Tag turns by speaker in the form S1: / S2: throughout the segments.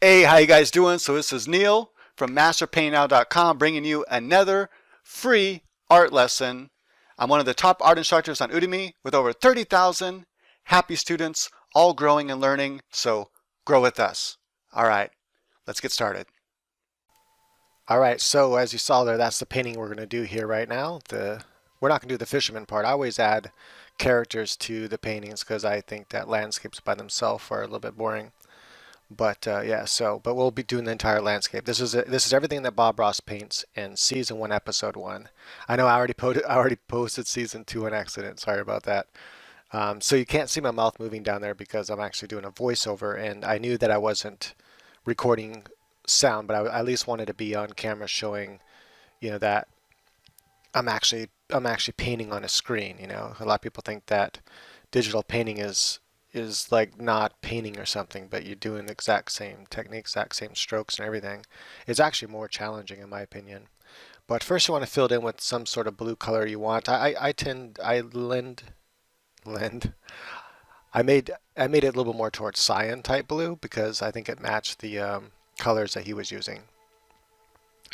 S1: Hey, how you guys doing? So this is Neil from masterpaintnow.com bringing you another free art lesson. I'm one of the top art instructors on Udemy with over 30,000 happy students, all growing and learning. So grow with us. All right, let's get started.
S2: All right, so as you saw there, that's the painting we're going to do here right now. We're not going to do the fisherman part. I always add characters to the paintings because I think that landscapes by themselves are a little bit boring. But yeah, but we'll be doing the entire landscape. This is everything that Bob Ross paints in season 1, episode 1. I know I already posted season 2 on accident. Sorry about that. So you can't see my mouth moving down there because I'm actually doing a voiceover, and I knew that I wasn't recording sound, but I at least wanted to be on camera showing, that I'm actually painting on a screen. A lot of people think that digital painting is like not painting or something, but you're doing the exact same technique, exact same strokes and everything. It's actually more challenging in my opinion. But first you want to fill it in with some sort of blue color you want. I lend I made it a little bit more towards cyan type blue because I think it matched the colors that he was using.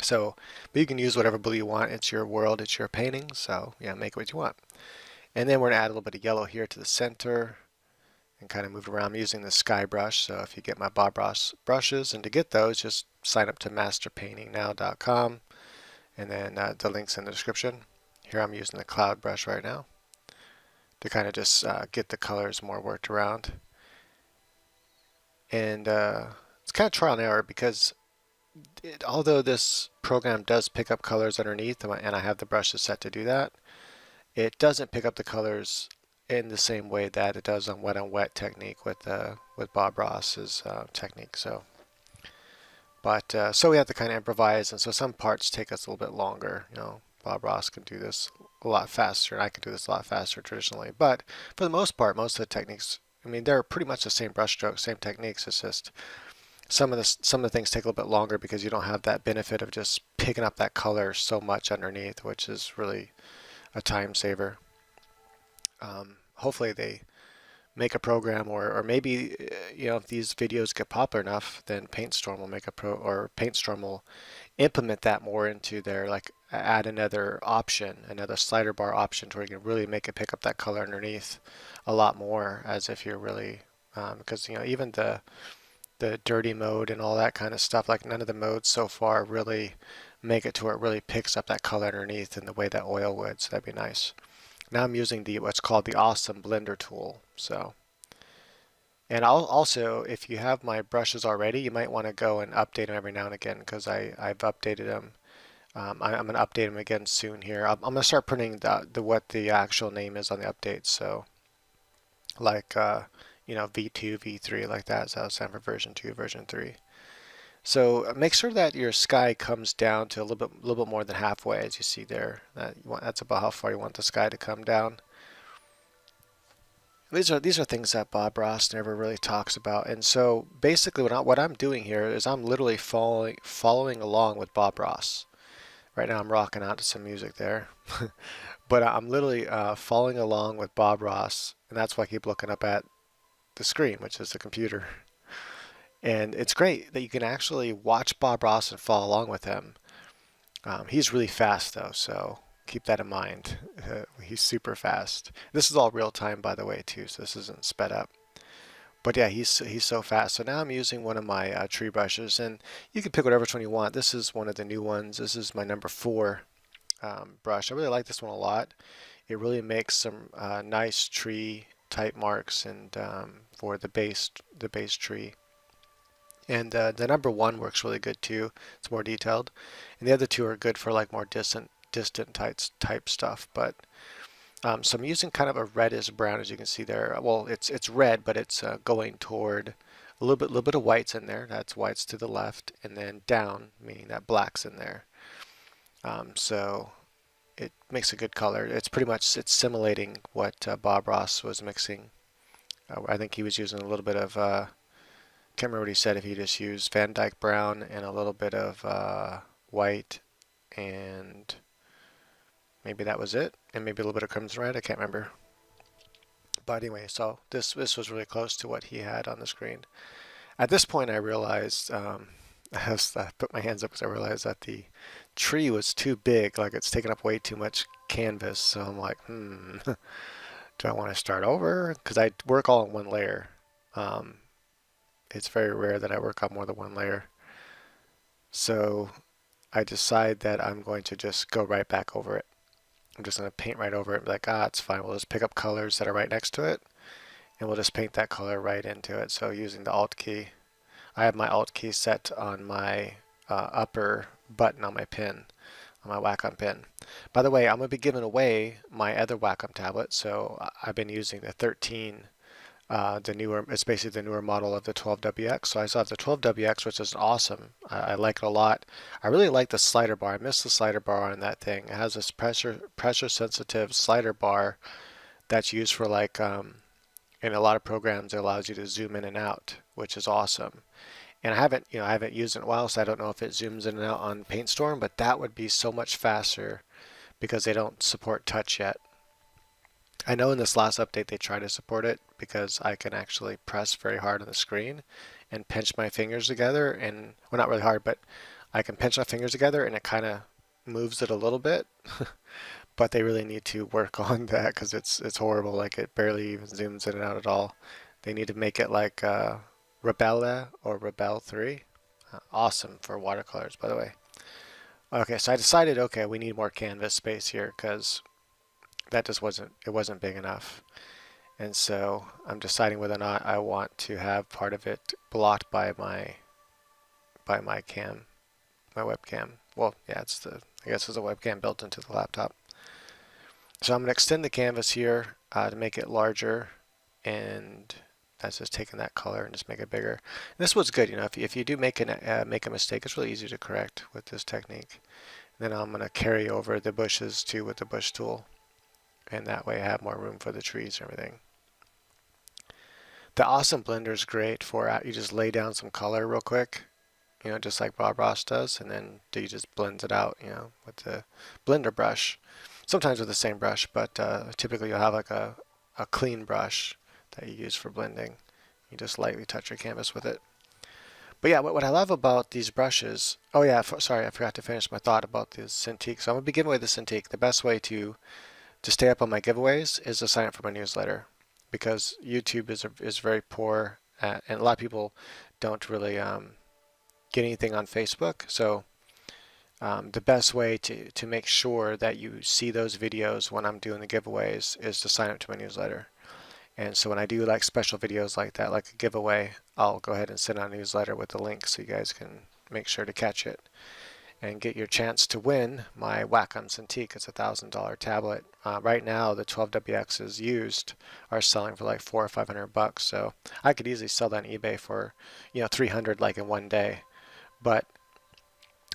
S2: So, but you can use whatever blue you want. It's your world, it's your painting. So yeah, make it what you want. And then we're gonna add a little bit of yellow here to the center and kind of move it around. I'm using the sky brush. So if you get my Bob Ross brushes, and to get those, just sign up to masterpaintingnow.com, and then the link's in the description. Here I'm using the cloud brush right now to kind of just get the colors more worked around. And it's kind of trial and error because although this program does pick up colors underneath, and I have the brushes set to do that, it doesn't pick up the colors in the same way that it does on wet technique with Bob Ross's technique. So we have to kind of improvise, and so some parts take us a little bit longer. Bob Ross can do this a lot faster, and I can do this a lot faster traditionally. But for the most part, most of the techniques, I mean, they're pretty much the same brush strokes, same techniques. It's just some of the things take a little bit longer because you don't have that benefit of just picking up that color so much underneath, which is really a time saver. Hopefully they make a program, or maybe if these videos get popular enough, then PaintStorm will make a pro or PaintStorm will implement that more into their, like, add another option, another slider bar option to where you can really make it pick up that color underneath a lot more, as if you're really because even the dirty mode and all that kind of stuff, like none of the modes so far really make it to where it really picks up that color underneath in the way that oil would, so that'd be nice. Now I'm using the what's called the Awesome Blender tool. And I'll also, if you have my brushes already, you might want to go and update them every now and again because I've updated them. I'm going to update them again soon here. I'm going to start putting the what the actual name is on the updates. So like V2, V3, like that. So that'll stand for version 2, version 3. So make sure that your sky comes down to a little bit more than halfway, as you see there. That's about how far you want the sky to come down. These are things that Bob Ross never really talks about, and so basically what I'm doing here is I'm literally following along with Bob Ross. Right now I'm rocking out to some music there, but I'm literally following along with Bob Ross, and that's why I keep looking up at the screen, which is the computer. And it's great that you can actually watch Bob Ross and follow along with him. He's really fast though, so keep that in mind. He's super fast. This is all real time, by the way, too, so this isn't sped up. But yeah, he's so fast. So now I'm using one of my tree brushes, and you can pick whatever one you want. This is one of the new ones. This is my number 4 brush. I really like this one a lot. It really makes some nice tree type marks, and for the base tree. And the number 1 works really good too. It's more detailed, and the other two are good for like more distant type stuff. But so I'm using kind of a reddish brown, as you can see there. Well, it's red, but it's going toward a little bit of whites in there. That's whites to the left, and then down, meaning that black's in there. So it makes a good color. It's simulating what Bob Ross was mixing. I think he was using a little bit of can't remember what he said, if he just used Van Dyke brown and a little bit of white, and maybe that was it, and maybe a little bit of crimson red. I can't remember. But anyway, so this was really close to what he had on the screen. At this point, I realized, I put my hands up because I realized that the tree was too big, like it's taking up way too much canvas. So I'm like, do I want to start over? Because I work all in one layer. Um, it's very rare that I work on more than one layer. So I decide that I'm going to just go right back over it. I'm just going to paint right over it and be like, it's fine. We'll just pick up colors that are right next to it, and we'll just paint that color right into it. So using the Alt key, I have my Alt key set on my upper button on my pin, on my Wacom pin. By the way, I'm going to be giving away my other Wacom tablet. So I've been using the 13, it's basically the newer model of the 12WX. So I still have the 12WX, which is awesome. I like it a lot. I really like the slider bar. I miss the slider bar on that thing. It has this pressure sensitive slider bar that's used for like in a lot of programs. It allows you to zoom in and out, which is awesome. And I haven't used it in a while, so I don't know if it zooms in and out on PaintStorm, but that would be so much faster because they don't support touch yet. I know in this last update they try to support it because I can actually press very hard on the screen and pinch my fingers together, and well, not really hard, but I can pinch my fingers together and it kind of moves it a little bit. But they really need to work on that because it's horrible. Like it barely even zooms in and out at all. They need to make it like Rebella or Rebel 3. Awesome for watercolors, by the way. Okay, so I decided, okay, we need more canvas space here because that just wasn't big enough. And so I'm deciding whether or not I want to have part of it blocked by my webcam. Well, yeah, I guess it's a webcam built into the laptop. So I'm going to extend the canvas here to make it larger, and that's just taking that color and just make it bigger. And this was good, if you do make a mistake, it's really easy to correct with this technique. And then I'm going to carry over the bushes too with the bush tool, and that way I have more room for the trees and everything. The Awesome Blender is great for you just lay down some color real quick, just like Bob Ross does, and then you just blends it out, with the blender brush. Sometimes with the same brush, but typically you'll have like a clean brush that you use for blending. You just lightly touch your canvas with it. But yeah, what I love about these brushes, oh yeah, sorry, I forgot to finish my thought about this Cintiq. So I'm going to be giving away the Cintiq. The best way to stay up on my giveaways is to sign up for my newsletter, because YouTube is very poor at, and a lot of people don't really get anything on Facebook. So the best way to make sure that you see those videos when I'm doing the giveaways is to sign up to my newsletter. And so when I do like special videos like that, like a giveaway, I'll go ahead and send out a newsletter with the link so you guys can make sure to catch it and get your chance to win my Wacom Cintiq. It's a $1,000 tablet. Right now, the 12WXs used are selling for like $400 or $500. So I could easily sell that on eBay for, $300 like in one day. But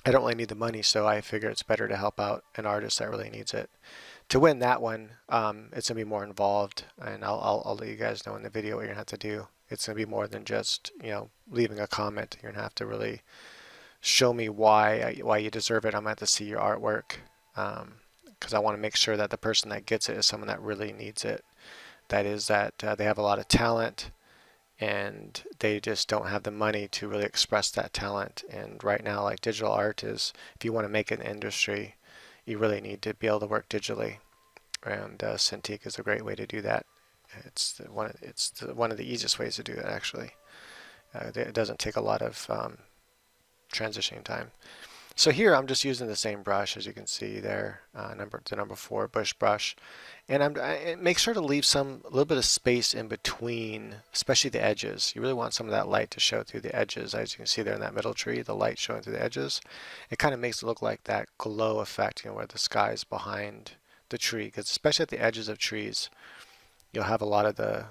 S2: I don't really need the money, so I figure it's better to help out an artist that really needs it. To win that one, it's going to be more involved, and I'll let you guys know in the video what you're going to have to do. It's going to be more than just, leaving a comment. You're going to have to really show me why you deserve it. I'm going to have to see your artwork, because I want to make sure that the person that gets it is someone that really needs it. That is that they have a lot of talent, and they just don't have the money to really express that talent. And right now, like digital art is, if you want to make it an industry, you really need to be able to work digitally. And Cintiq is a great way to do that. It's one of the easiest ways to do it, actually. It doesn't take a lot of transitioning time. So here I'm just using the same brush, as you can see there, the number 4 bush brush, and I make sure to leave a little bit of space in between, especially the edges. You really want some of that light to show through the edges. As you can see there in that middle tree, the light showing through the edges. It kind of makes it look like that glow effect, where the sky is behind the tree, because especially at the edges of trees, you'll have a lot of the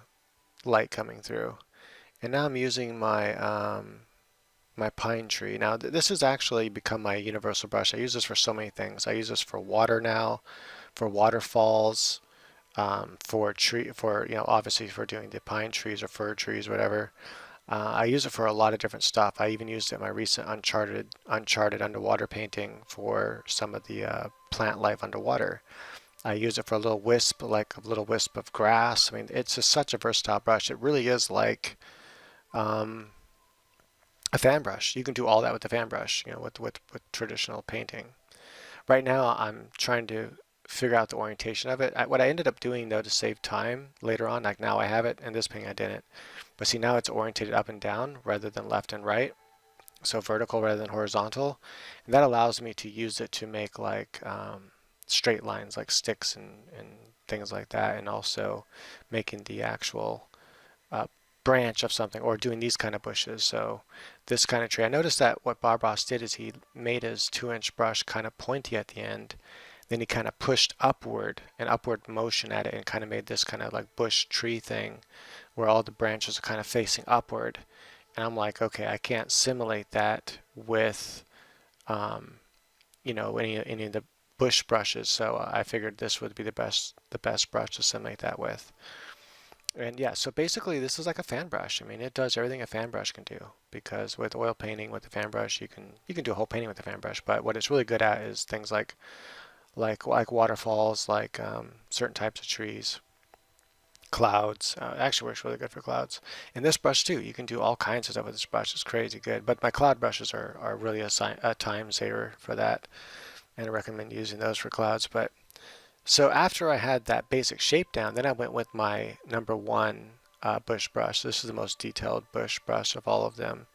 S2: light coming through. And now I'm using my my pine tree. Now this has actually become my universal brush. I use this for so many things. I use this for water now, for waterfalls, obviously for doing the pine trees or fir trees, whatever. I use it for a lot of different stuff. I even used it in my recent Uncharted underwater painting for some of the plant life underwater. I use it for a little wisp of grass. I mean, it's just such a versatile brush. It really is like a fan brush. You can do all that with the fan brush, you know, with traditional painting. Right now, I'm trying to figure out the orientation of it. What I ended up doing though to save time later on, like now I have it, and this painting I didn't. But see, now it's orientated up and down rather than left and right, so vertical rather than horizontal, and that allows me to use it to make like straight lines, like sticks and things like that, and also making the actual uh, branch of something, or doing these kind of bushes. So this kind of tree, I noticed that what Bob Ross did is he made his 2-inch brush kind of pointy at the end, then he kind of pushed upward, an upward motion at it, and kind of made this kind of like bush tree thing where all the branches are kind of facing upward. And I'm like, okay, I can't simulate that with you know, any of the bush brushes, so I figured this would be the best brush to simulate that with. And yeah, so basically this is like a fan brush. I mean, it does everything a fan brush can do, because with oil painting with the fan brush, you can do a whole painting with the fan brush, but what it's really good at is things like waterfalls, like certain types of trees, clouds. Actually works really good for clouds. And this brush too, you can do all kinds of stuff with this brush. It's crazy good. But my cloud brushes are really a time saver for that, and I recommend using those for clouds. But so after I had that basic shape down, then I went with my number one bush brush. This is the most detailed bush brush of all of them,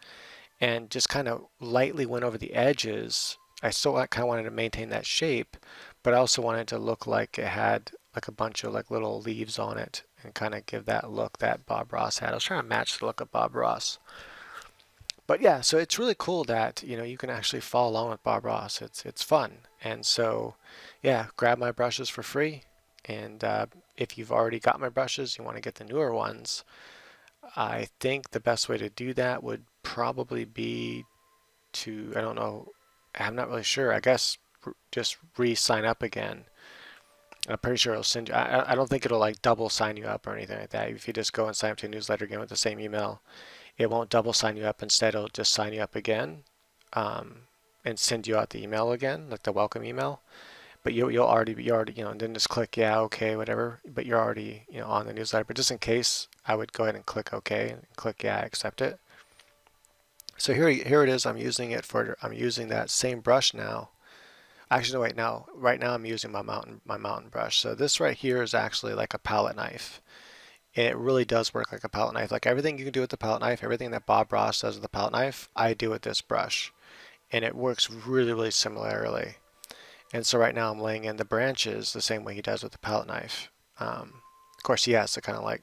S2: and just kind of lightly went over the edges. I still kind of wanted to maintain that shape, but I also wanted to look like it had like a bunch of like little leaves on it, and kind of give that look that Bob Ross had. I was trying to match the look of Bob Ross. But yeah, so it's really cool that, you know, you can actually follow along with Bob Ross. It's fun. And so yeah, grab my brushes for free. And if you've already got my brushes, you want to get the newer ones, I think the best way to do that would probably be to, I don't know, I'm not really sure. I guess just re-sign up again. I'm pretty sure it'll send you, I don't think it'll like double sign you up or anything like that. If you just go and sign up to a newsletter again with the same email, it won't double sign you up. Instead, it'll just sign you up again, and send you out the email again, like the welcome email. But you'll already be, you know, and then just click yeah, okay, whatever. But you're already, you know, on the newsletter. But just in case, I would go ahead and click okay, and click yeah, I accept it. So here it is. I'm using that same brush now. Actually, no, wait, no. Right now I'm using my mountain brush. So this right here is actually like a palette knife. And it really does work like a palette knife. Like everything you can do with the palette knife, everything that Bob Ross does with the palette knife, I do with this brush. And it works really, really similarly. And so right now I'm laying in the branches the same way he does with the palette knife. Of course, he has to kind of like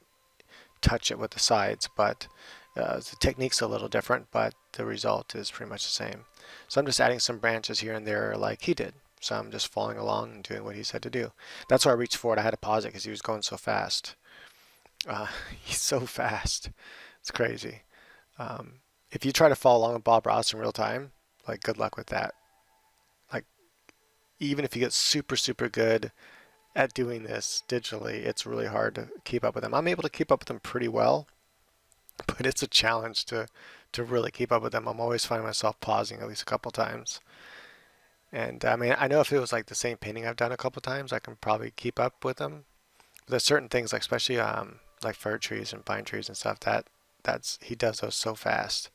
S2: touch it with the sides, but the technique's a little different, but the result is pretty much the same. So I'm just adding some branches here and there like he did. So I'm just following along and doing what he said to do. That's why I reached forward. I had to pause it because he was going so fast. He's so fast. It's crazy. If you try to follow along with Bob Ross in real time, like good luck with that. Like even if you get super, super good at doing this digitally, it's really hard to keep up with them. I'm able to keep up with them pretty well, but it's a challenge to really keep up with them. I'm always finding myself pausing at least a couple times. And I mean, I know if it was like the same painting I've done a couple times, I can probably keep up with them. But there's certain things, like especially like fir trees and pine trees and stuff, that's he does those so fast.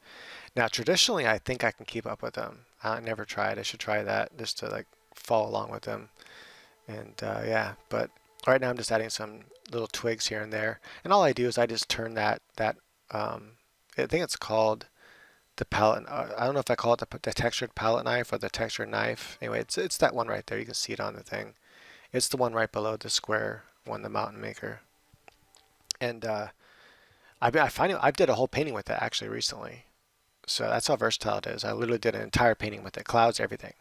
S2: Now, traditionally, I think I can keep up with them. I never tried. I should try that just to like follow along with them. And yeah, but right now I'm just adding some little twigs here and there. And all I do is I just turn I think it's called the palette. I don't know if I call it the textured palette knife or the textured knife. Anyway, it's that one right there. You can see it on the thing. It's the one right below the square one, the mountain maker. And I did a whole painting with it actually recently. So that's how versatile it is. I literally did an entire painting with it, clouds, everything.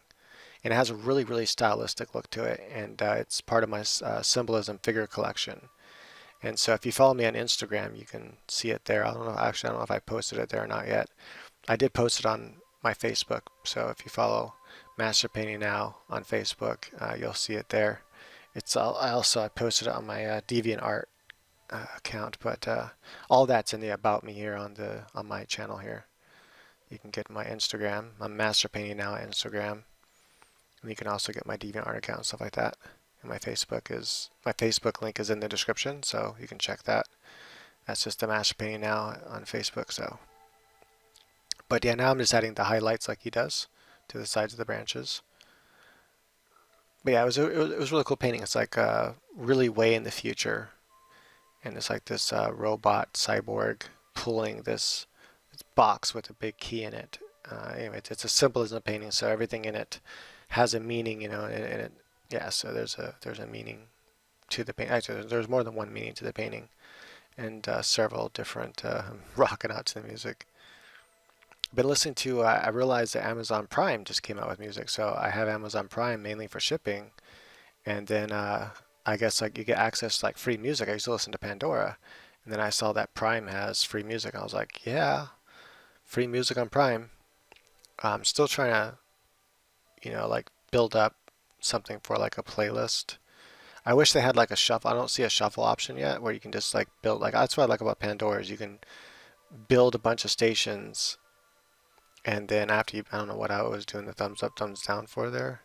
S2: And it has a really, really stylistic look to it. And it's part of my symbolism figure collection. And so if you follow me on Instagram, you can see it there. I don't know if I posted it there or not yet. I did post it on my Facebook. So if you follow Master Painting Now on Facebook, you'll see it there. I posted it on my DeviantArt account, but all that's in the About Me here on my channel here. You can get my Instagram. I'm Master Painting Now on Instagram, and you can also get my DeviantArt account and stuff like that. And my Facebook link is in the description, so you can check that. That's just the Master Painting Now on Facebook. So, But yeah, now I'm just adding the highlights like he does to the sides of the branches. But yeah, it was really cool painting. It's like really way in the future, and it's like this robot cyborg pulling this box with a big key in it. Anyway, it's as simple as a painting, so everything in it has a meaning, and it, yeah. So there's a meaning to the painting. Actually, there's more than one meaning to the painting, and several different rocking out to the music. Been listening to. I realized that Amazon Prime just came out with music, so I have Amazon Prime mainly for shipping, and then I guess like you get access to like free music. I used to listen to Pandora, and then I saw that Prime has free music. I was like, yeah, free music on Prime. I'm still trying to, like build up something for like a playlist. I wish they had like a shuffle. I don't see a shuffle option yet where you can just like build like that's what I like about Pandora is you can build a bunch of stations and then after you I don't know what I was doing the thumbs up, thumbs down for there.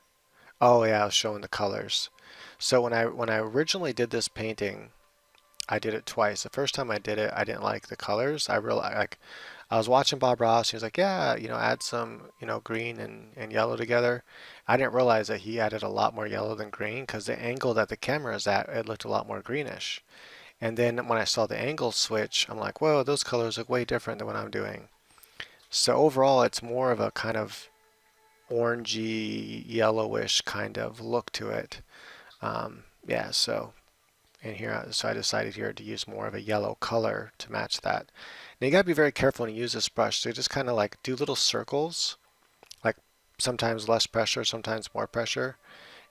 S2: Oh yeah, I was showing the colors. So when I originally did this painting, I did it twice. The first time I did it, I didn't like the colors. I really like I was watching Bob Ross. He was like, yeah, add some, green and yellow together. I didn't realize that he added a lot more yellow than green because the angle that the camera is at, it looked a lot more greenish. And then when I saw the angle switch, I'm like, whoa, those colors look way different than what I'm doing. So overall, it's more of a kind of orangey, yellowish kind of look to it. Yeah, so so I decided here to use more of a yellow color to match that. Now you gotta be very careful when you use this brush. So you just kind of like do little circles, like sometimes less pressure, sometimes more pressure,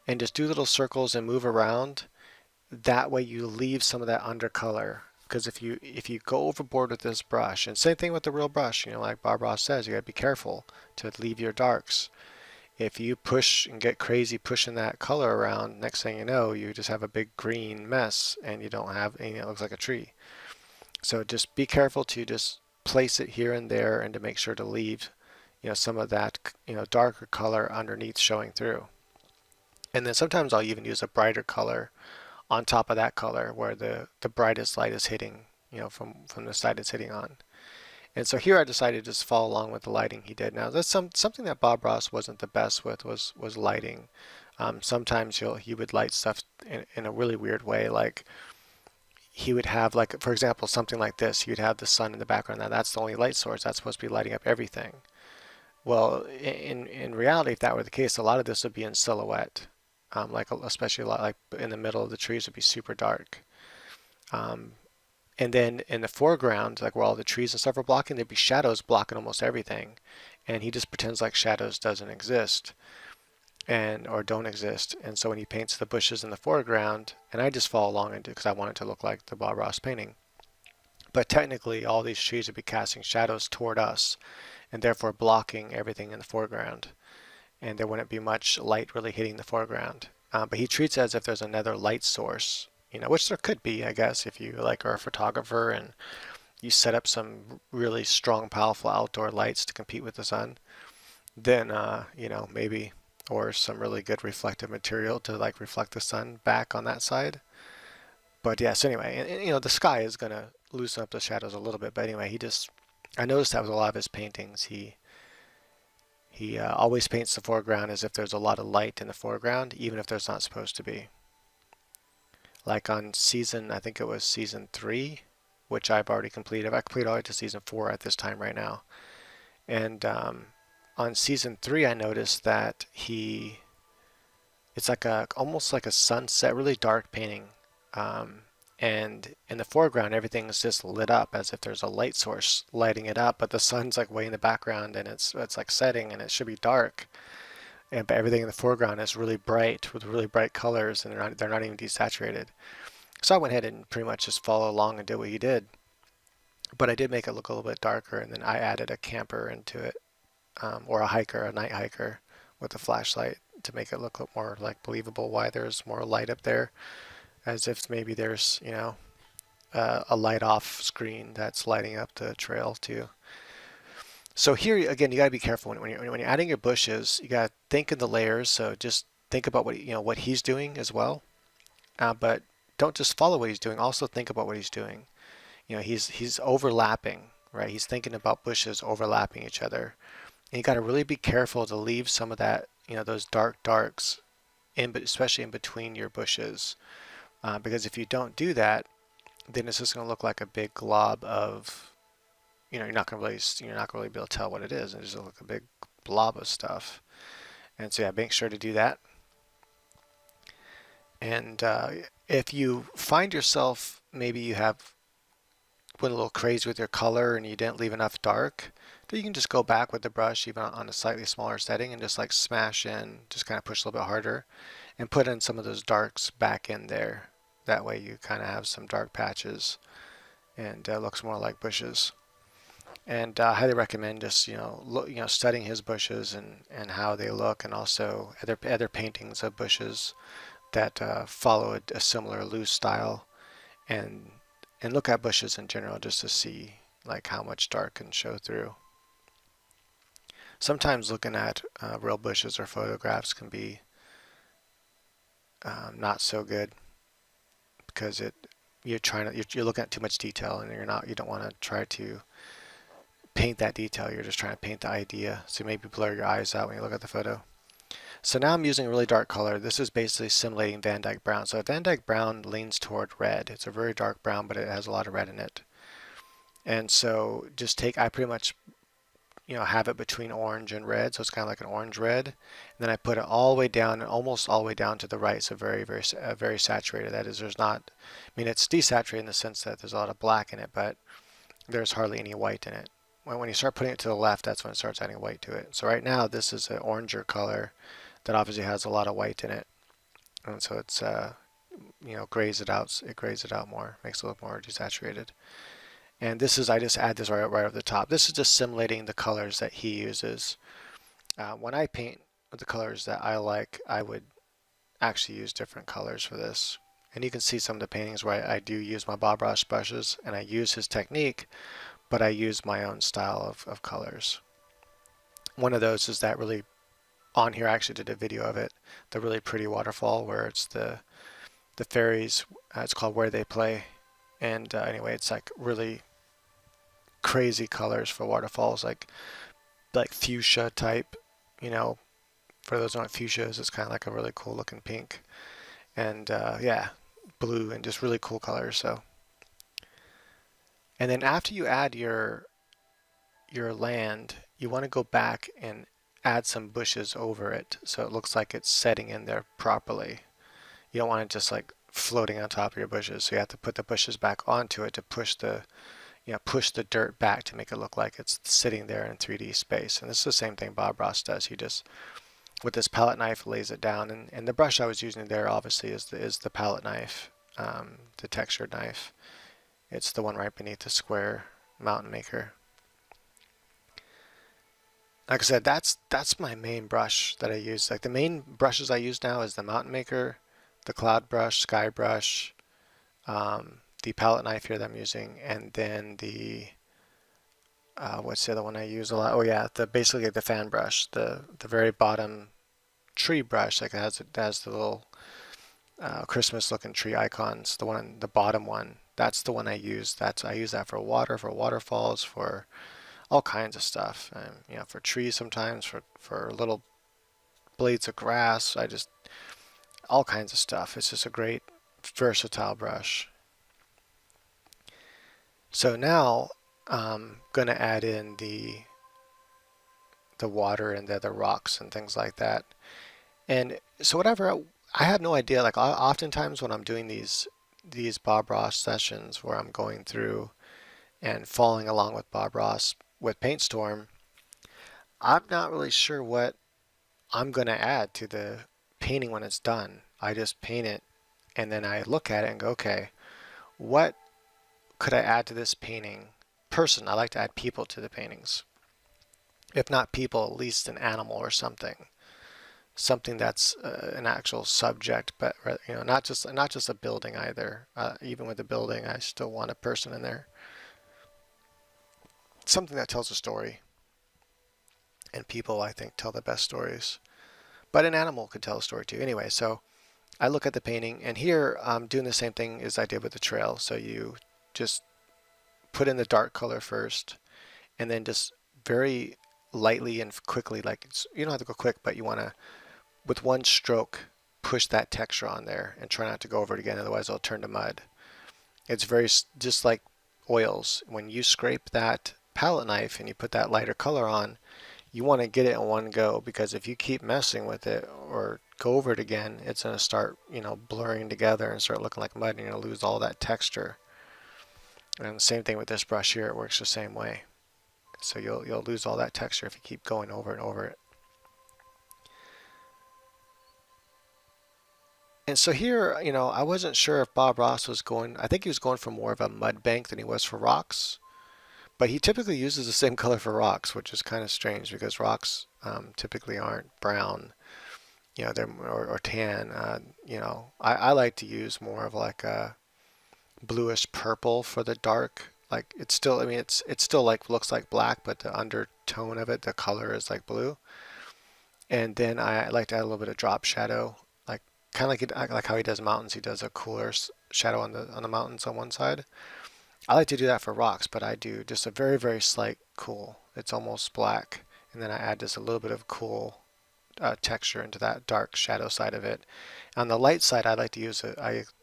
S2: and just do little circles and move around. That way you leave some of that undercolor. Because if you go overboard with this brush, and same thing with the real brush, like Bob Ross says, you gotta be careful to leave your darks. If you push and get crazy pushing that color around, next thing you know, you just have a big green mess and you don't have anything that looks like a tree. So just be careful to just place it here and there and to make sure to leave, some of that, darker color underneath showing through. And then sometimes I'll even use a brighter color on top of that color where the brightest light is hitting, from the side it's hitting on. And so here I decided to just follow along with the lighting he did. Now that's something that Bob Ross wasn't the best with was lighting. Sometimes he would light stuff in a really weird way, like he would have like for example something like this. He would have the sun in the background. Now that's the only light source. That's supposed to be lighting up everything. Well, in reality, if that were the case, a lot of this would be in silhouette. Like especially a lot like in the middle of the trees would be super dark. And then in the foreground, like where all the trees and stuff are blocking, there'd be shadows blocking almost everything. And he just pretends like shadows doesn't exist or don't exist. And so when he paints the bushes in the foreground, and I just follow along and do because I want it to look like the Bob Ross painting. But technically, all these trees would be casting shadows toward us, and therefore blocking everything in the foreground. And there wouldn't be much light really hitting the foreground. But he treats it as if there's another light source. Which there could be, I guess, if you like are a photographer and you set up some really strong, powerful outdoor lights to compete with the sun, then maybe, or some really good reflective material to like reflect the sun back on that side. But yeah, so anyway, and the sky is gonna loosen up the shadows a little bit. But anyway, I noticed that with a lot of his paintings, he always paints the foreground as if there's a lot of light in the foreground, even if there's not supposed to be. Like on I think it was season 3, which I've already completed. I completed all the way to season 4 at this time right now. And on season 3, I noticed that it's like almost like a sunset, really dark painting. And in the foreground, everything's just lit up as if there's a light source lighting it up, but the sun's like way in the background and it's like setting and it should be dark. But everything in the foreground is really bright with really bright colors, and they're not even desaturated. So I went ahead and pretty much just followed along and did what he did. But I did make it look a little bit darker, and then I added a camper into it, or a hiker, a night hiker, with a flashlight to make it look more like believable why there's more light up there, as if maybe there's a light off screen that's lighting up the trail too. So here again, you got to be careful when you're adding your bushes. You got to think in the layers. So just think about what he's doing as well, but don't just follow what he's doing. Also think about what he's doing. He's overlapping right? He's thinking about bushes overlapping each other. And you got to really be careful to leave some of that, those darks especially in between your bushes. Because if you don't do that, then it's just going to look like a big glob of, you're not going to really be able to tell what it is. It's just like a big blob of stuff. And so yeah, make sure to do that. And if you find yourself, maybe you went a little crazy with your color and you didn't leave enough dark, then you can just go back with the brush even on a slightly smaller setting and just like smash in, just kind of push a little bit harder and put in some of those darks back in there. That way you kind of have some dark patches and it looks more like bushes. And I highly recommend just studying his bushes and how they look, and also other paintings of bushes that follow a similar loose style, and look at bushes in general just to see like how much dark can show through. Sometimes looking at real bushes or photographs can be not so good, because you're looking at too much detail, and you don't want to try to paint that detail. You're just trying to paint the idea, so maybe blur your eyes out when you look at the photo. So now I'm using a really dark color. This is basically simulating Van Dyke brown. So Van Dyke brown leans toward red. It's a very dark brown, but it has a lot of red in it. And so I pretty much have it between orange and red, so it's kind of like an orange red. And then I put it all the way down, almost all the way down to the right, so very, very, very saturated. That is, it's desaturated in the sense that there's a lot of black in it, but there's hardly any white in it. When you start putting it to the left, that's when it starts adding white to it. So right now, this is an oranger color that obviously has a lot of white in it, and so it's grays it out. It grays it out more, makes it look more desaturated. And I just add this right over the top. This is just simulating the colors that he uses. When I paint with the colors that I like, I would actually use different colors for this. And you can see some of the paintings where I do use my Bob Ross brushes and I use his technique, but I use my own style of colors. One of those is that really, on here I actually did a video of it, the really pretty waterfall where it's the fairies. It's called Where They Play. And anyway, it's like really crazy colors for waterfalls, like fuchsia type. For those who know what fuchsia is, it's kind of like a really cool looking pink, and yeah, blue, and just really cool colors. So, and then after you add your land, you want to go back and add some bushes over it so it looks like it's setting in there properly. You don't want it just like floating on top of your bushes, so you have to put the bushes back onto it to push the dirt back to make it look like it's sitting there in 3D space. And this is the same thing Bob Ross does. He just, with this palette knife, lays it down, and the brush I was using there obviously is the palette knife, the textured knife. It's the one right beneath the square mountain maker. Like I said, that's my main brush that I use. Like the main brushes I use now is the mountain maker, the cloud brush, sky brush, the palette knife here that I'm using, and then the what's the other one I use a lot? Oh yeah, basically the fan brush, the very bottom tree brush, like it has the little Christmas looking tree icons. The bottom one, that's the one I use. I use that for water, for waterfalls, for all kinds of stuff. For trees sometimes, for little blades of grass. All kinds of stuff. It's just a great versatile brush. So now I'm going to add in the water and the rocks and things like that. And so I have no idea. Like oftentimes when I'm doing these Bob Ross sessions where I'm going through and following along with Bob Ross with PaintStorm, I'm not really sure what I'm going to add to the painting when it's done. I just paint it and then I look at it and go, okay, what could I add to this painting? I like to add people to the paintings. If not people, at least an animal or something that's an actual subject, but not just a building either. Even with the building, I still want a person in there. Something that tells a story. And people, I think, tell the best stories. But an animal could tell a story too. Anyway, so I look at the painting, and here I'm doing the same thing as I did with the trail. So you just put in the dark color first, and then just very lightly and quickly, like you don't have to go quick, but you want to, with one stroke, push that texture on there and try not to go over it again, otherwise it'll turn to mud. It's very just like oils. When you scrape that palette knife and you put that lighter color on, you want to get it in one go, because if you keep messing with it or go over it again, it's going to start, blurring together and start looking like mud, and you're going to lose all that texture. And the same thing with this brush here, it works the same way. So you'll lose all that texture if you keep going over and over it. And so here, I wasn't sure if Bob Ross was going, I think he was going for more of a mud bank than he was for rocks. But he typically uses the same color for rocks, which is kind of strange because rocks typically aren't brown, they're or tan. I like to use more of like a bluish purple for the dark. Like it's still, it's still like looks like black, but the undertone of it, the color is like blue. And then I like to add a little bit of drop shadow, like kind of like how he does mountains. He does a cooler shadow on the mountains on one side. I like to do that for rocks, but I do just a very, very slight cool. It's almost black, and then I add just a little bit of cool texture into that dark shadow side of it. On the light side, I like to use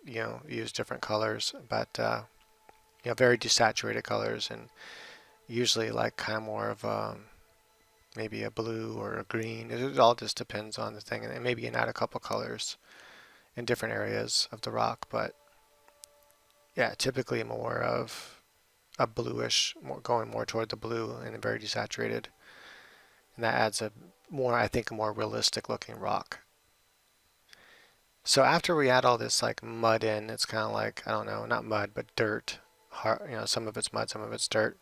S2: use different colors, but very desaturated colors, and usually like kind of more of maybe a blue or a green. It all just depends on the thing, and maybe you can add a couple colors in different areas of the rock, but yeah, typically more of a bluish, going more toward the blue and very desaturated, and that adds I think a more realistic looking rock. So after we add all this like mud in, it's kind of like, I don't know, not mud, but dirt. Some of it's mud, some of it's dirt.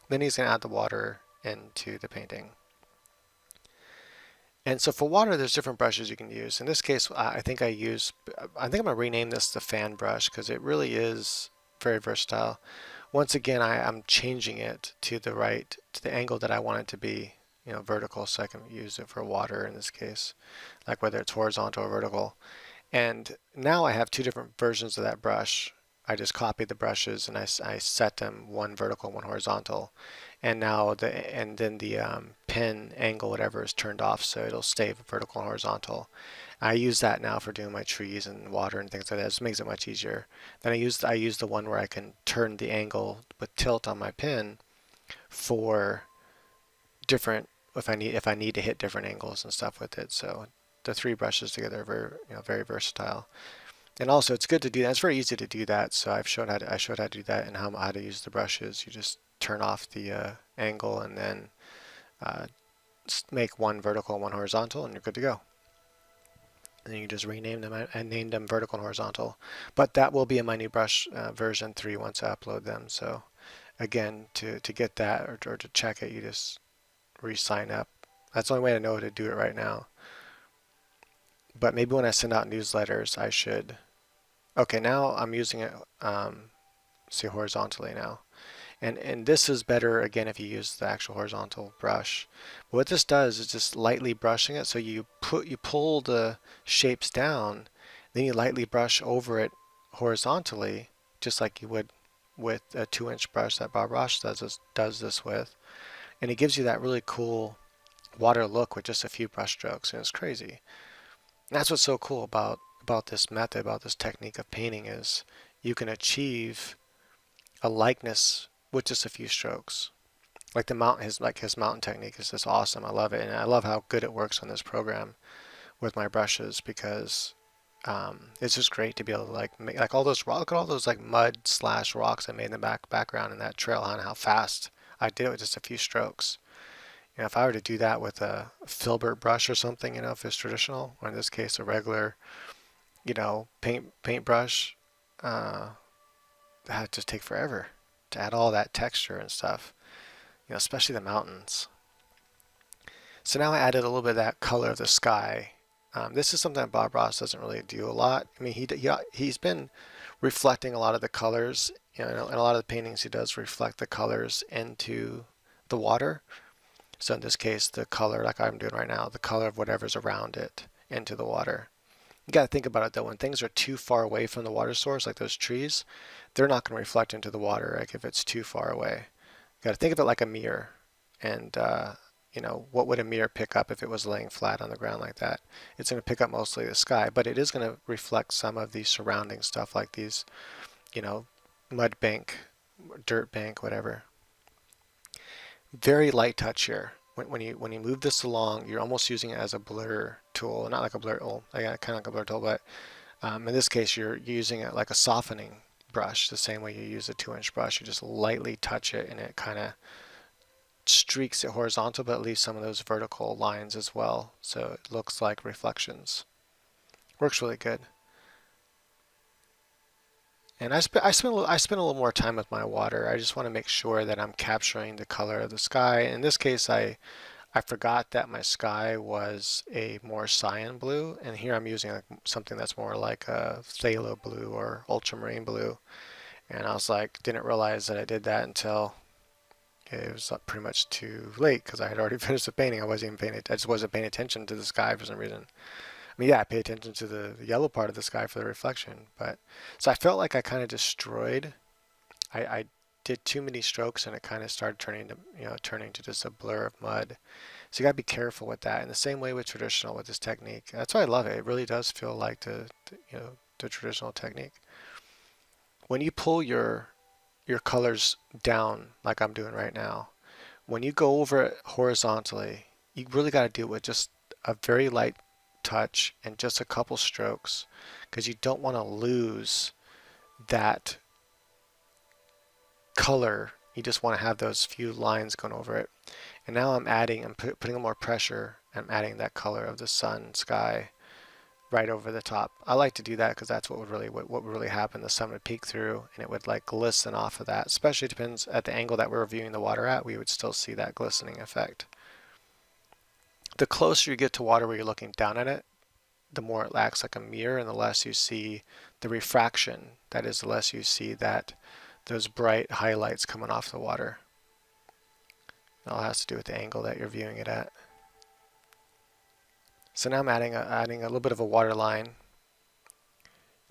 S2: Then he's going to add the water into the painting. And so for water, there's different brushes you can use. In this case, I think I'm going to rename this the fan brush, because it really is very versatile. Once again, I'm changing it to the angle that I want it to be, vertical, so I can use it for water in this case, like whether it's horizontal or vertical. And now I have two different versions of that brush. I just copied the brushes and I set them, one vertical, one horizontal. And now then the pen angle, whatever, is turned off, so it'll stay vertical and horizontal. I use that now for doing my trees and water and things like that. It just makes it much easier. Then I use the one where I can turn the angle with tilt on my pen for different, if I need to hit different angles and stuff with it. So the three brushes together are very versatile. And also, it's good to do that. It's very easy to do that. So I showed how to do that and how to use the brushes. You just turn off the angle and then make one vertical and one horizontal, and you're good to go. And then you just rename them. I named them vertical and horizontal, but that will be in my new brush version 3 once I upload them. So again, to get that or to check it, you just re-sign up. That's the only way I know how to do it right now. But maybe when I send out newsletters, I should. Okay, now I'm using it, see, horizontally now. And this is better, again, if you use the actual horizontal brush. But what this does is just lightly brushing it. So you pull the shapes down, then you lightly brush over it horizontally, just like you would with a 2-inch brush that Bob Ross does this with. And it gives you that really cool water look with just a few brush strokes, and it's crazy. And that's what's so cool about this method, about this technique of painting, is you can achieve a likeness with just a few strokes. Like his mountain technique is just awesome. I love it, and I love how good it works on this program with my brushes, because it's just great to be able to make like all those look at all those like mud / rocks I made in the background in that trail, and how fast I did it with just a few strokes. If I were to do that with a filbert brush or something, if it's traditional, or in this case a regular, paint brush, that'd just take forever to add all that texture and stuff, especially the mountains. So now I added a little bit of that color of the sky. This is something that Bob Ross doesn't really do a lot. I mean, he's been reflecting a lot of the colors, in a lot of the paintings he does reflect the colors into the water. So in this case, the color, like I'm doing right now, the color of whatever's around it into the water. You got to think about it though, when things are too far away from the water source, like those trees, they're not going to reflect into the water, like if it's too far away. got to think of it like a mirror. And you know, what would a mirror pick up if it was laying flat on the ground like that? It's going to pick up mostly the sky, but it is going to reflect some of the surrounding stuff like these, you know, mud bank, dirt bank, whatever. Very light touch here. When you move this along, you're almost using it as a blur tool, not like a blur tool, kind of like a blur tool, but in this case, you're using it like a softening brush, the same way you use a 2-inch brush. You just lightly touch it, and it kind of streaks it horizontal, but leaves some of those vertical lines as well, so it looks like reflections. Works really good. And I spend a little more time with my water. I just want to make sure that I'm capturing the color of the sky. In this case, I forgot that my sky was a more cyan blue, and here I'm using like something that's more like a phthalo blue or ultramarine blue. And I was like, didn't realize that I did that until it was pretty much too late because I had already finished the painting. I just wasn't paying attention to the sky for some reason. I mean, yeah, I pay attention to the yellow part of the sky for the reflection, but so I felt like I kind of destroyed. I did too many strokes, and it kind of started turning to just a blur of mud. So you got to be careful with that. In the same way with traditional, with this technique, that's why I love it. It really does feel like the traditional technique. When you pull your colors down, like I'm doing right now, when you go over it horizontally, you really got to do it with just a very light touch and just a couple strokes, because you don't want to lose that color. You just want to have those few lines going over it. And now I'm putting more pressure. I'm adding that color of the sun, sky, right over the top. I like to do that because that's what would really happen. The sun would peek through, and it would like glisten off of that. Especially depends at the angle that we're viewing the water at. We would still see that glistening effect. The closer you get to water where you're looking down at it, the more it acts like a mirror, and the less you see the refraction. That is, the less you see those bright highlights coming off the water. It all has to do with the angle that you're viewing it at. So now I'm adding a little bit of a water line.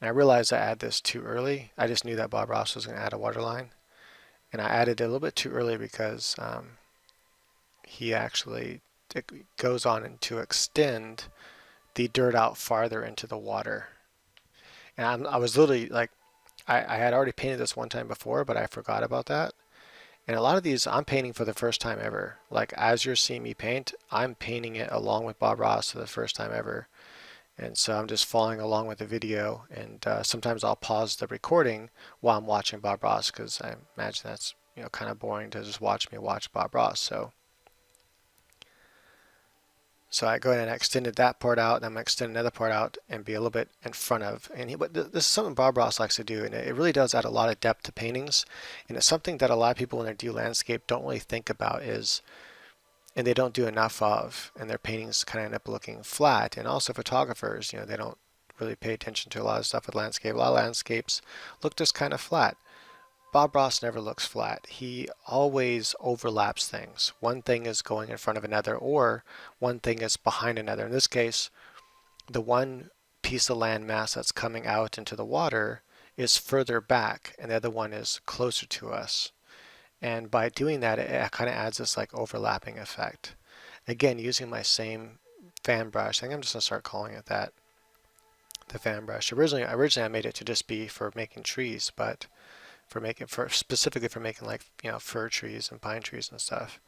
S2: And I realized I added this too early. I just knew that Bob Ross was going to add a water line. And I added it a little bit too early because it goes on to extend the dirt out farther into the water. And I was literally like, I had already painted this one time before, but I forgot about that. And a lot of these I'm painting for the first time ever. Like as you're seeing me paint, I'm painting it along with Bob Ross for the first time ever. And so I'm just following along with the video, and sometimes I'll pause the recording while I'm watching Bob Ross, because I imagine that's kind of boring to just watch me watch Bob Ross. So I go ahead and extended that part out, and I'm going to extend another part out and be a little bit in front of. But this is something Bob Ross likes to do, and it really does add a lot of depth to paintings. And it's something that a lot of people when they do landscape don't really think about and they don't do enough of, and their paintings kind of end up looking flat. And also photographers, they don't really pay attention to a lot of stuff with landscape. A lot of landscapes look just kind of flat. Bob Ross never looks flat. He always overlaps things. One thing is going in front of another, or one thing is behind another. In this case, the one piece of land mass that's coming out into the water is further back, and the other one is closer to us. And by doing that, it kind of adds this like overlapping effect. Again, using my same fan brush. I think I'm just going to start calling it that, the fan brush. Originally I made it to just be for making trees, but specifically for making like fir trees and pine trees and stuff.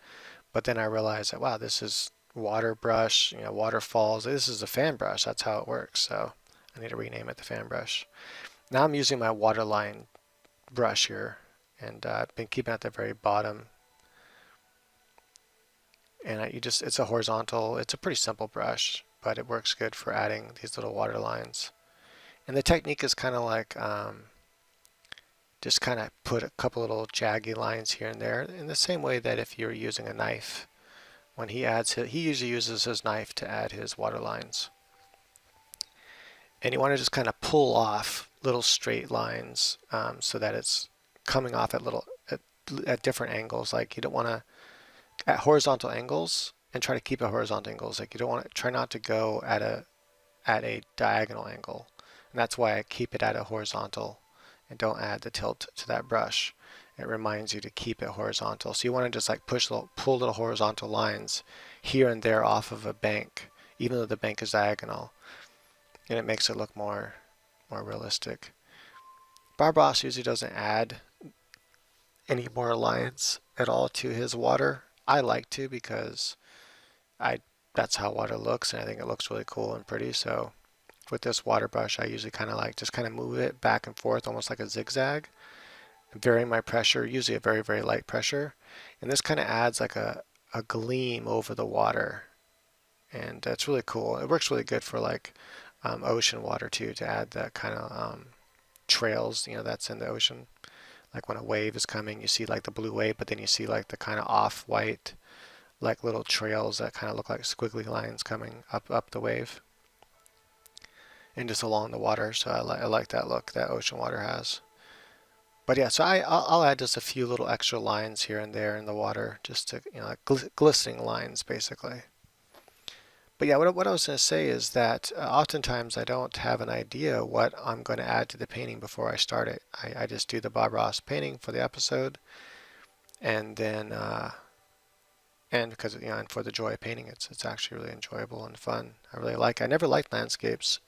S2: But then I realized that, wow, this is water brush, waterfalls. This is a fan brush. That's how it works. So I need to rename it the fan brush. Now I'm using my waterline brush here, and I've been keeping it at the very bottom. And it's a horizontal. It's a pretty simple brush, but it works good for adding these little water lines. And the technique is kind of like just kind of put a couple little jaggy lines here and there, in the same way that if you're using a knife, when he usually uses his knife to add his water lines. And you want to just kind of pull off little straight lines so that it's coming off at different angles. Like you don't want to at horizontal angles, and try to keep it horizontal angles. Like you don't want to try not to go at a diagonal angle, and that's why I keep it at a horizontal and don't add the tilt to that brush. It reminds you to keep it horizontal. So you want to just like pull little horizontal lines here and there off of a bank, even though the bank is diagonal, and it makes it look more realistic. Bob Ross usually doesn't add any more lines at all to his water. I like to because that's how water looks, and I think it looks really cool and pretty. So with this water brush, I usually kind of like just kind of move it back and forth, almost like a zigzag, varying my pressure, usually a very, very light pressure. And this kind of adds like a gleam over the water, and it's really cool. It works really good for like ocean water too, to add that kind of trails, that's in the ocean. Like when a wave is coming, you see like the blue wave, but then you see like the kind of off-white, like little trails that kind of look like squiggly lines coming up the wave and just along the water. So I like that look that ocean water has. But yeah, so I'll add just a few little extra lines here and there in the water, just to, like glistening lines basically. But yeah, what I was going to say is that oftentimes I don't have an idea what I'm going to add to the painting before I start it. I just do the Bob Ross painting for the episode, and then and because and for the joy of painting, it's actually really enjoyable and fun. I never liked landscapes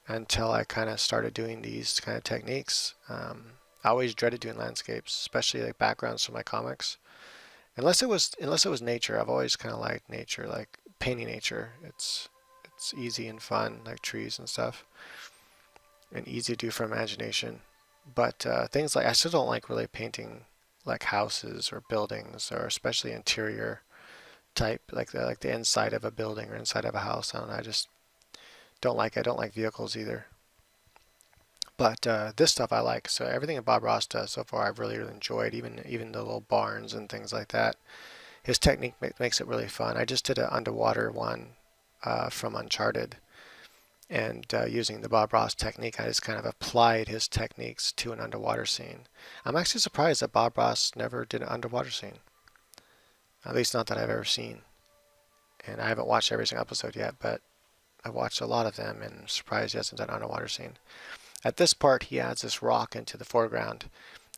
S2: until I kind of started doing these kind of techniques. I always dreaded doing landscapes, especially like backgrounds for my comics. Unless it was nature. I've always kind of liked nature, like painting nature. It's easy and fun, like trees and stuff, and easy to do for imagination. But things like I still don't like really painting like houses or buildings, or especially interior type, like the inside of a building or inside of a house. I don't know, I just don't like it. I don't like vehicles either. But this stuff I like. So everything that Bob Ross does so far, I've really, really enjoyed. Even the little barns and things like that. His technique makes it really fun. I just did an underwater one from Uncharted, and using the Bob Ross technique, I just kind of applied his techniques to an underwater scene. I'm actually surprised that Bob Ross never did an underwater scene. At least not that I've ever seen. And I haven't watched every single episode yet, but I've watched a lot of them, and I'm surprised he hasn't done an underwater scene. At this part, he adds this rock into the foreground.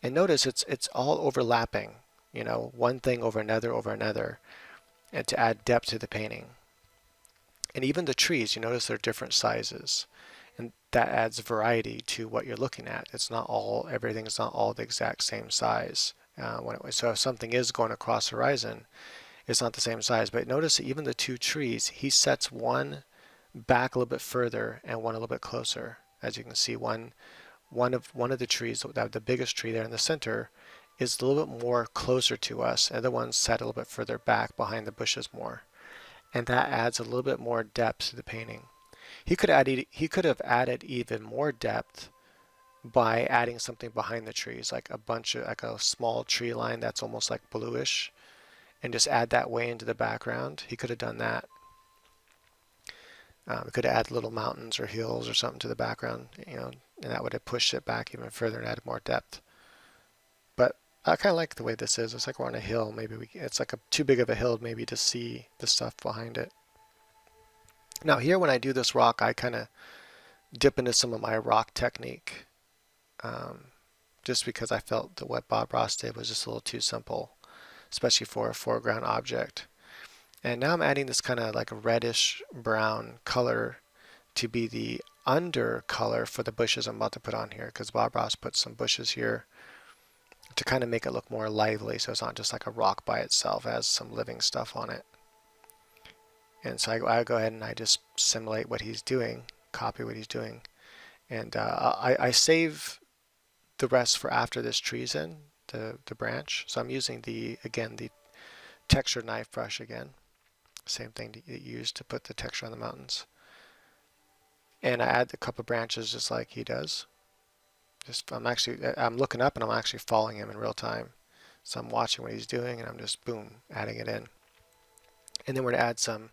S2: And notice it's all overlapping, one thing over another, and to add depth to the painting. And even the trees, you notice they're different sizes. And that adds variety to what you're looking at. Everything's not all the exact same size. So if something is going across the horizon, it's not the same size. But notice that even the two trees, he sets one back a little bit further and one a little bit closer. As you can see, one of the trees, the biggest tree there in the center, is a little bit more closer to us, and the other one's set a little bit further back behind the bushes more, and that adds a little bit more depth to the painting. He could have added even more depth by adding something behind the trees, like a small tree line that's almost like bluish, and just add that way into the background. He could have done that. We could add little mountains or hills or something to the background, and that would have pushed it back even further and added more depth. But I kind of like the way this is. It's like we're on a hill. It's like too big of a hill maybe to see the stuff behind it. Now here, when I do this rock, I kind of dip into some of my rock technique, just because I felt that what Bob Ross did was just a little too simple, especially for a foreground object. And now I'm adding this kind of like a reddish brown color to be the under color for the bushes I'm about to put on here, because Bob Ross put some bushes here to kind of make it look more lively, so it's not just like a rock by itself. It has some living stuff on it. And so I go ahead and I just simulate what he's doing, copy what he's doing, and I save the rest for after this tree's in, the branch. So I'm using the texture knife brush again. Same thing that you use to put the texture on the mountains. And I add a couple branches just like he does. I'm looking up and I'm actually following him in real time. So I'm watching what he's doing and I'm just boom, adding it in. And then we're going to add some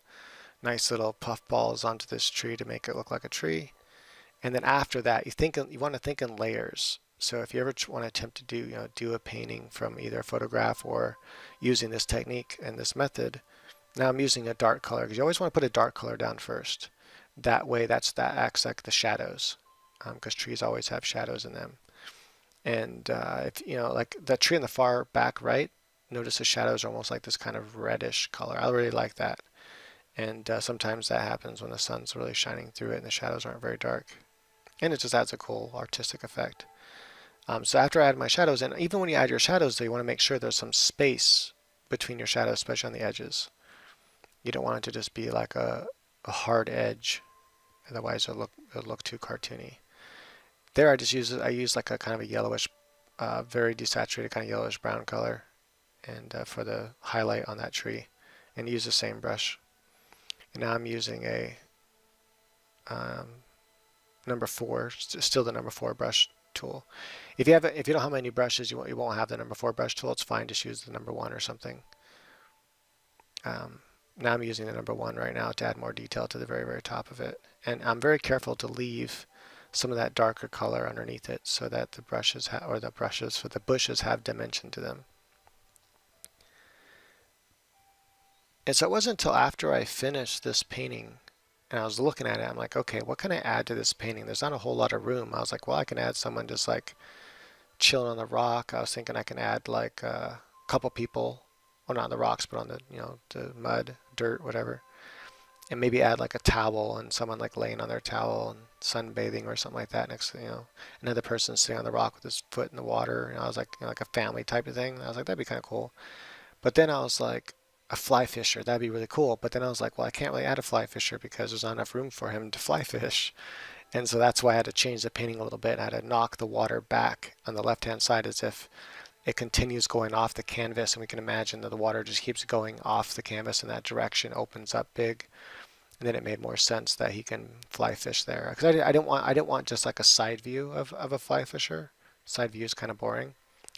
S2: nice little puff balls onto this tree to make it look like a tree. And then after that, you want to think in layers. So if you ever want to attempt to do a painting from either a photograph or using this technique and this method, now I'm using a dark color, because you always want to put a dark color down first. That way that acts like the shadows, because trees always have shadows in them. And if you know, like that tree in the far back right, notice the shadows are almost like this kind of reddish color. I really like that. And sometimes that happens when the sun's really shining through it and the shadows aren't very dark. And it just adds a cool artistic effect. So after I add my shadows in, even when you add your shadows, though, you want to make sure there's some space between your shadows, especially on the edges. You don't want it to just be like a hard edge, otherwise it'll look too cartoony. There I use like a kind of a yellowish, very desaturated kind of yellowish brown color, and for the highlight on that tree, and use the same brush. And now I'm using a number 4, still the number 4 brush tool. If you don't have many brushes, you won't have the number 4 brush tool. It's fine. Just use the number 1 or something. Now I'm using the number 1 right now to add more detail to the very, very top of it. And I'm very careful to leave some of that darker color underneath it so that the bushes have dimension to them. And so it wasn't until after I finished this painting and I was looking at it, I'm like, okay, what can I add to this painting? There's not a whole lot of room. I was like, well, I can add someone just like chilling on the rock. I was thinking I can add like a couple people, well, not on the rocks, but on the, you know, the mud, dirt, whatever. And maybe add like a towel and someone like laying on their towel and sunbathing or something like that next to, you know, another person sitting on the rock with his foot in the water. And I was like, you know, like a family type of thing. And I was like, that'd be kind of cool. But then I was like, a fly fisher, that'd be really cool. But then I was like, well, I can't really add a fly fisher because there's not enough room for him to fly fish. And so that's why I had to change the painting a little bit. I had to knock the water back on the left-hand side as if it continues going off the canvas, and we can imagine that the water just keeps going off the canvas in that direction, opens up big. And then it made more sense that he can fly fish there. Because I didn't want just like a side view of a fly fisher. Side view is kind of boring.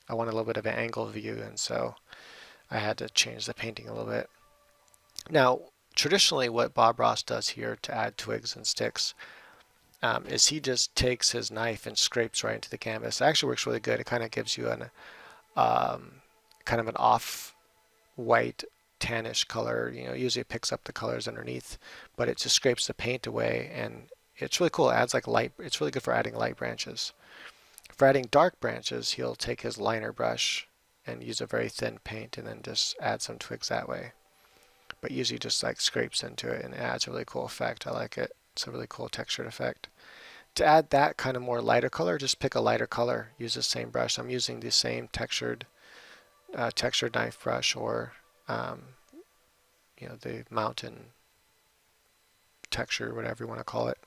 S2: I want a little bit of an angle view, and so I had to change the painting a little bit. Now, traditionally what Bob Ross does here to add twigs and sticks is he just takes his knife and scrapes right into the canvas. It actually works really good. It kind of gives you an kind of an off-white tannish color. You know, usually it picks up the colors underneath, but it just scrapes the paint away, and it's really cool. It adds like light. It's really good for adding light branches. For adding dark branches, he'll take his liner brush and use a very thin paint and then just add some twigs that way. But usually just like scrapes into it and it adds a really cool effect. I like it. It's a really cool textured effect. To add that kind of more lighter color, just pick a lighter color. Use the same brush. I'm using the same textured knife brush, or you know, the mountain texture, whatever you want to call it.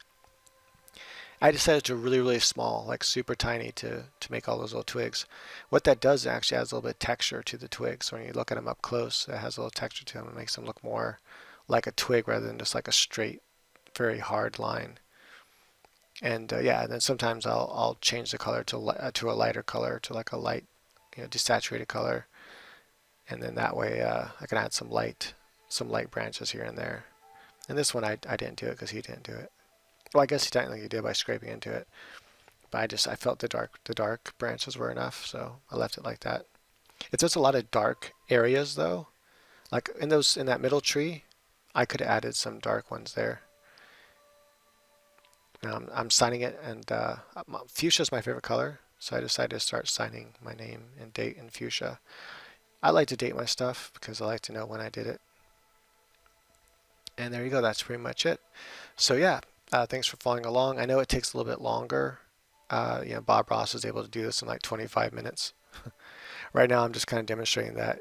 S2: I decided to really, really small, like super tiny, to make all those little twigs. What that does actually adds a little bit of texture to the twigs. So when you look at them up close, it has a little texture to them. It makes them look more like a twig rather than just like a straight, very hard line. And yeah, and then sometimes I'll change the color to a lighter color, to like a light, you know, desaturated color. And then that way I can add some light branches here and there. And this one I didn't do it because he didn't do it. Well, I guess he technically did by scraping into it, but I felt the dark branches were enough, so I left it like that. If there's a lot of dark areas though, like in that middle tree, I could have added some dark ones there. Now I'm signing it, and fuchsia is my favorite color, so I decided to start signing my name and date in fuchsia. I like to date my stuff because I like to know when I did it. And there you go. That's pretty much it. So yeah. Thanks for following along. I know it takes a little bit longer. You know, Bob Ross is able to do this in like 25 minutes. Right now, I'm just kind of demonstrating that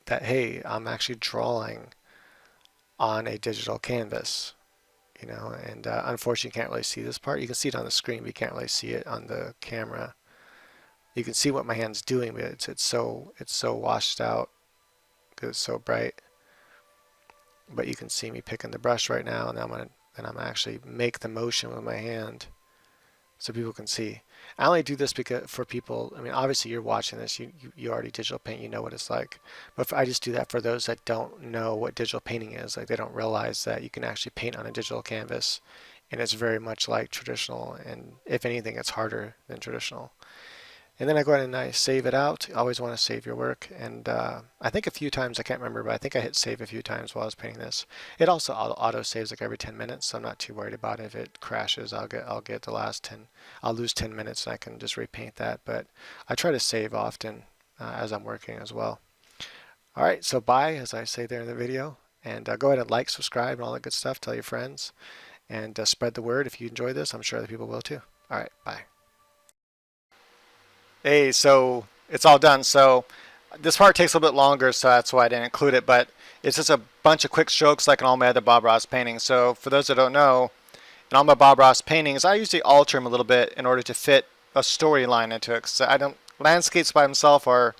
S2: hey, I'm actually drawing on a digital canvas. You know, and unfortunately, you can't really see this part. You can see it on the screen, but you can't really see it on the camera. You can see what my hand's doing, but it's so washed out because it's so bright. But you can see me picking the brush right now, and I'm gonna actually make the motion with my hand so people can see. I only do this because for people, I mean, obviously you're watching this, you already digital paint, you know what it's like. But I just do that for those that don't know what digital painting is. Like, they don't realize that you can actually paint on a digital canvas, and it's very much like traditional, and if anything, it's harder than traditional. And then I go ahead and I save it out. You always want to save your work. And I think a few times, I can't remember, but I think I hit save a few times while I was painting this. It also auto saves like every 10 minutes, so I'm not too worried about it. If it crashes, I'll get the last 10. I'll lose 10 minutes and I can just repaint that. But I try to save often as I'm working as well. All right, so bye, as I say there in the video. And go ahead and like, subscribe, and all that good stuff. Tell your friends. And spread the word if you enjoy this. I'm sure other people will too. All right, bye. Hey, so it's all done. So this part takes a little bit longer, so that's why I didn't include it. But it's just a bunch of quick strokes like in all my other Bob Ross paintings. So for those that don't know, in all my Bob Ross paintings, I usually alter them a little bit in order to fit a storyline into it. So I don't, landscapes by themselves are,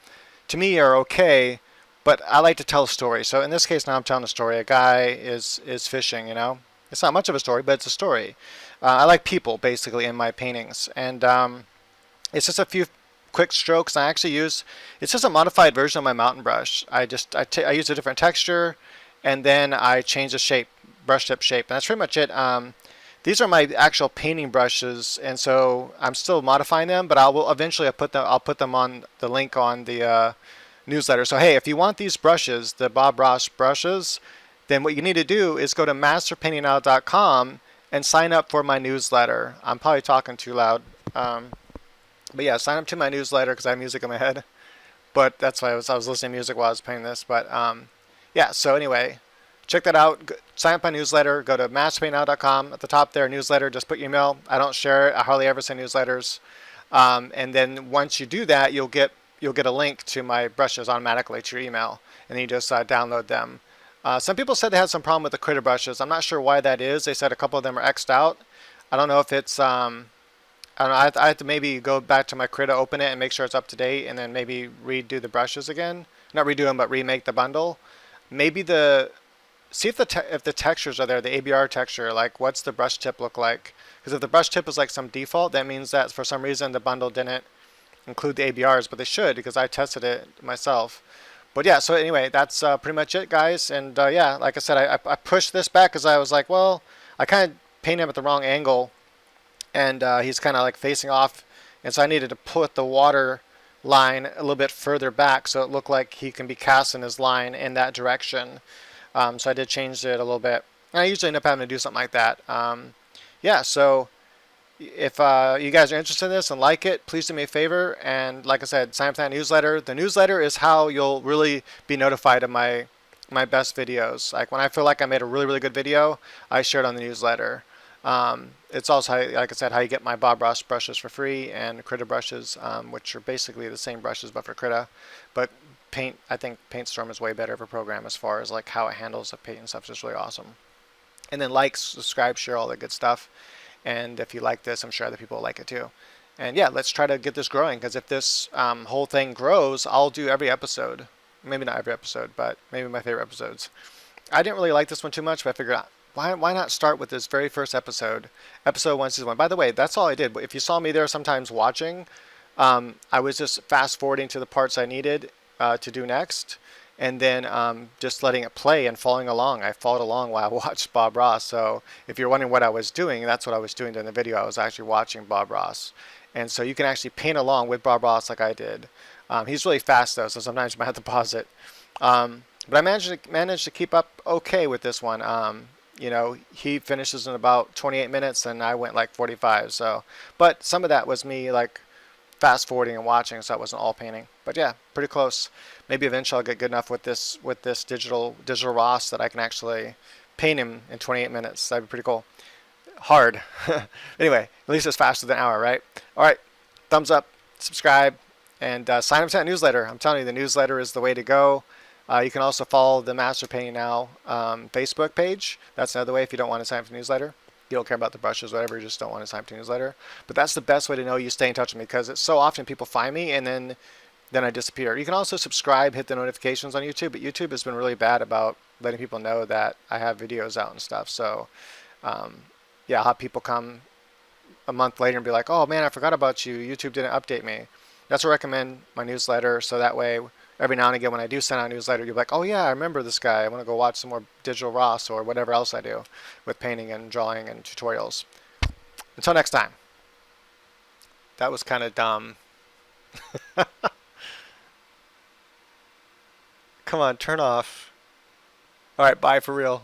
S2: to me, are okay, but I like to tell a story. So in this case, now I'm telling a story. A guy is fishing, you know. It's not much of a story, but it's a story. I like people, basically, in my paintings. And it's just a few quick strokes. I actually use, it's just a modified version of my mountain brush. I use a different texture, and then I change the shape, brush tip shape. And that's pretty much it. These are my actual painting brushes, and so I'm still modifying them, but eventually I'll put them on the link on the newsletter. So hey, if you want these brushes, the Bob Ross brushes, then what you need to do is go to masterpaintingnow.com and sign up for my newsletter. I'm probably talking too loud. But yeah, sign up to my newsletter because I have music in my head. But that's why I was listening to music while I was painting this. But yeah, so anyway, check that out. Sign up my newsletter. Go to masterpaintingnow.com. At the top there, newsletter, just put your email. I don't share it. I hardly ever send newsletters. And then once you do that, you'll get a link to my brushes automatically to your email. And then you just download them. Some people said they had some problem with the critter brushes. I'm not sure why that is. They said a couple of them are X'd out. I don't know if it's, I don't know, I have to maybe go back to my critter, open it, and make sure it's up to date, and then maybe redo the brushes again. Not redo them, but remake the bundle. Maybe see if the textures are there, the ABR texture, like what's the brush tip look like? Because if the brush tip is like some default, that means that for some reason the bundle didn't include the ABRs, but they should because I tested it myself. But yeah, so anyway, that's pretty much it, guys. And yeah, like I said, I pushed this back because I was like, well, I kind of painted him at the wrong angle, and he's kind of like facing off, and so I needed to put the water line a little bit further back so it looked like he can be casting his line in that direction. So I did change it a little bit. And I usually end up having to do something like that. Yeah, so if you guys are interested in this and like it, please do me a favor. And like I said, sign up for that newsletter. The newsletter is how you'll really be notified of my best videos. Like when I feel like I made a really, really good video, I share it on the newsletter. It's also, like I said, how you get my Bob Ross brushes for free and Critter brushes, which are basically the same brushes but for Critter. But I think PaintStorm is way better of a program as far as like how it handles the paint and stuff. It's just really awesome. And then like, subscribe, share, all that good stuff. And if you like this, I'm sure other people will like it too. And yeah, let's try to get this growing, because if this whole thing grows, I'll do every episode. Maybe not every episode, but maybe my favorite episodes. I didn't really like this one too much, but I figured out, why not start with this very first episode, episode 1, season 1. By the way, that's all I did. If you saw me there sometimes watching, I was just fast forwarding to the parts I needed to do next, and then just letting it play and following along. I followed along while I watched Bob Ross. So if you're wondering what I was doing, that's what I was doing during the video. I was actually watching Bob Ross. And so you can actually paint along with Bob Ross like I did. He's really fast though, so sometimes you might have to pause it. But I managed to keep up okay with this one. You know, he finishes in about 28 minutes and I went like 45. So, but some of that was me like fast forwarding and watching, so it wasn't all painting. But yeah, pretty close. Maybe eventually I'll get good enough with this digital Ross that I can actually paint him in 28 minutes. That'd be pretty cool. Hard. Anyway, at least it's faster than an hour, right? All right, thumbs up, subscribe, and sign up to that newsletter. I'm telling you, the newsletter is the way to go. You can also follow the Master Painting Now Facebook page. That's another way if you don't want to sign up for the newsletter. You don't care about the brushes, whatever, you just don't want to sign up to the newsletter. But that's the best way to know you stay in touch with me, because it's so often people find me and then I disappear. You can also subscribe, hit the notifications on YouTube, but YouTube has been really bad about letting people know that I have videos out and stuff. So yeah, I'll have people come a month later and be like, oh man, I forgot about you. YouTube didn't update me. That's why I recommend my newsletter, so that way every now and again when I do send out a newsletter, you'll be like, oh yeah, I remember this guy. I want to go watch some more digital Ross or whatever else I do with painting and drawing and tutorials. Until next time. That was kind of dumb. Come on, turn off. All right, bye for real.